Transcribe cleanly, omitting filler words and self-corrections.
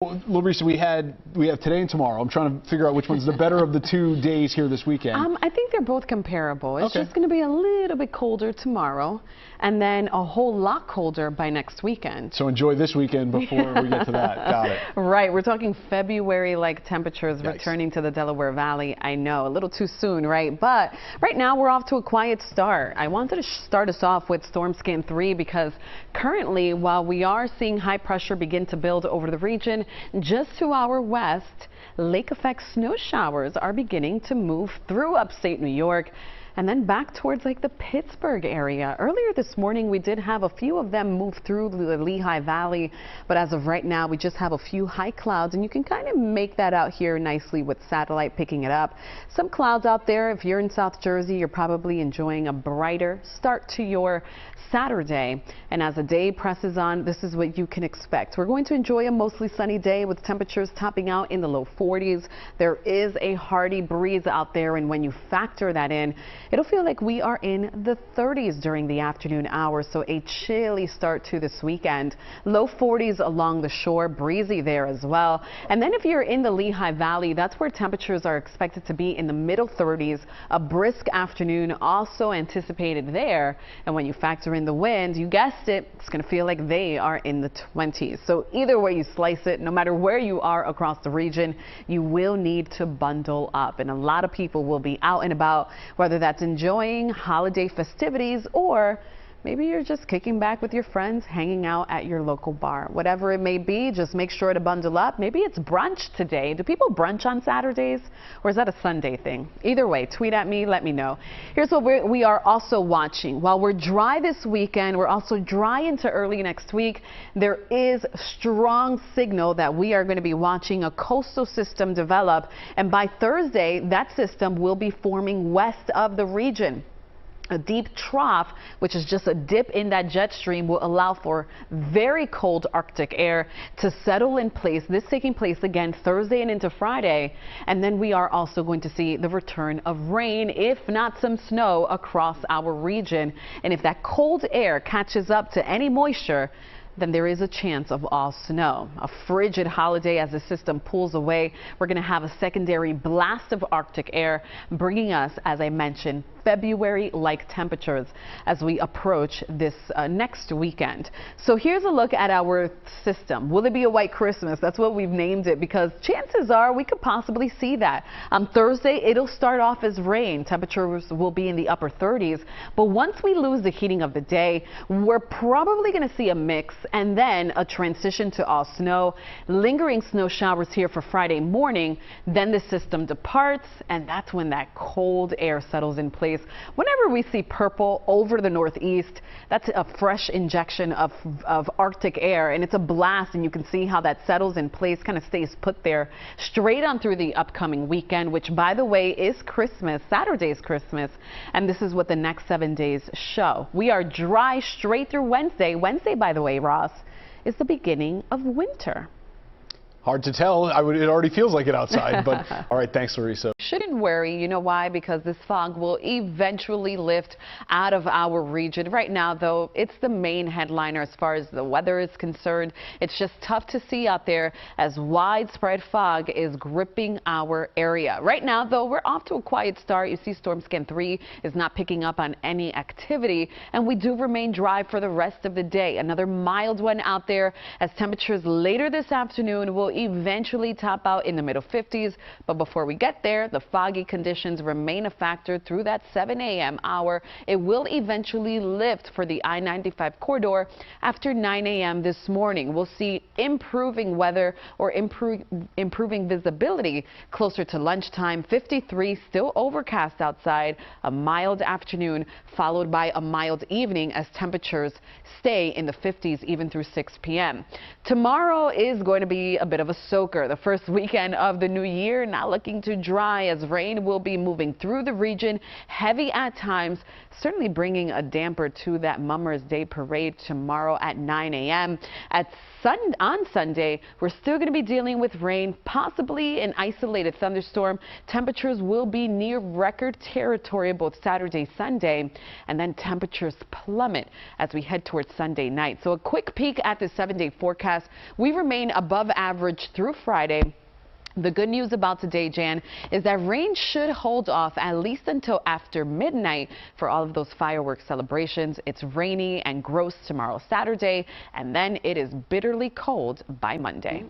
Well, Larisa, we have today and tomorrow. I'm trying to figure out which one's the better of the 2 days here this weekend. I think they're both comparable. It's just going to be a little bit colder tomorrow and then a whole lot colder by next weekend. So enjoy this weekend before we get to that. Got it. Right. We're talking February-like temperatures Yikes. Returning to the Delaware Valley. I know, a little too soon, right? But right now we're off to a quiet start. I wanted to start us off with Storm Scan 3 because currently, while we are seeing high pressure begin to build over the region, just to our west, lake effect snow showers are beginning to move through upstate New York and then back towards like the Pittsburgh area. Earlier this morning, we did have a few of them move through the Lehigh Valley, but as of right now, we just have a few high clouds, and you can kind of make that out here nicely with satellite picking it up. Some clouds out there. If you're in South Jersey, you're probably enjoying a brighter start to your Saturday. And as the day presses on, this is what you can expect. We're going to enjoy a mostly sunny day with temperatures topping out in the low 40s. There is a hearty breeze out there, and when you factor that in, it'll feel like we are in the 30s during the afternoon hours, so a chilly start to this weekend. Low 40s along the shore, breezy there as well. And then if you're in the Lehigh Valley, that's where temperatures are expected to be in the middle 30s. A brisk afternoon also anticipated there. And when you factor in the wind, you guessed it, it's going to feel like they are in the 20s. So either way you slice it, no matter where you are across the region, you will need to bundle up. And a lot of people will be out and about, whether that's enjoying holiday festivities or maybe you're just kicking back with your friends, hanging out at your local bar. Whatever it may be, just make sure to bundle up. Maybe it's brunch today. Do people brunch on Saturdays, or is that a Sunday thing? Either way, tweet at me, let me know. Here's what we are also watching. While we're dry this weekend, we're also dry into early next week. There is strong signal that we are going to be watching a coastal system develop, and by Thursday, that system will be forming west of the region. A deep trough, which is just a dip in that jet stream, will allow for very cold Arctic air to settle in place. This taking place again Thursday and into Friday. And then we are also going to see the return of rain, if not some snow, across our region. And if that cold air catches up to any moisture, then there is a chance of all snow. A frigid holiday as the system pulls away. We're going to have a secondary blast of Arctic air, bringing us, as I mentioned, February-like temperatures as we approach this next weekend. So here's a look at our system. Will it be a white Christmas? That's what we've named it, because chances are we could possibly see that. On Thursday, it'll start off as rain. Temperatures will be in the upper 30s. But once we lose the heating of the day, we're probably going to see a mix and then a transition to all snow. Lingering snow showers here for Friday morning. Then the system departs, and that's when that cold air settles in place. Whenever we see purple over the northeast, that's a fresh injection of Arctic air, and it's a blast, and you can see how that settles in place, kind of stays put there straight on through the upcoming weekend, which, by the way, is Christmas. Saturday's Christmas, and this is what the next 7 days show. We are dry straight through Wednesday. Wednesday, by the way, Ross, is the beginning of winter. Hard to tell. It already feels like it outside, but all right, thanks, Larisa. Shouldn't worry. You know why? Because this fog will eventually lift out of our region. Right now, though, it's the main headliner as far as the weather is concerned. It's just tough to see out there as widespread fog is gripping our area. Right now, though, we're off to a quiet start. You see Storm Scan 3 is not picking up on any activity, and we do remain dry for the rest of the day. Another mild one out there as temperatures later this afternoon will eventually top out in the middle 50s. But before we get there, the foggy conditions remain a factor through that 7 a.m. hour. It will eventually lift for the I-95 corridor after 9 a.m. this morning. We'll see improving weather or improving visibility closer to lunchtime. 53, still overcast outside. A mild afternoon followed by a mild evening as temperatures stay in the 50s even through 6 p.m. Tomorrow is going to be a bit of a soaker. The first weekend of the new year, not looking too dry as rain will be moving through the region, heavy at times, certainly bringing a damper to that Mummers Day parade tomorrow at 9 a.m. On Sunday, we're still going to be dealing with rain, possibly an isolated thunderstorm. Temperatures will be near record territory both Saturday, Sunday, and then temperatures plummet as we head towards Sunday night. So a quick peek at the 7-day forecast. We remain above average coverage through Friday. The good news about today, Jan, is that rain should hold off at least until after midnight for all of those fireworks celebrations. It's rainy and gross tomorrow, Saturday, and then it is bitterly cold by Monday.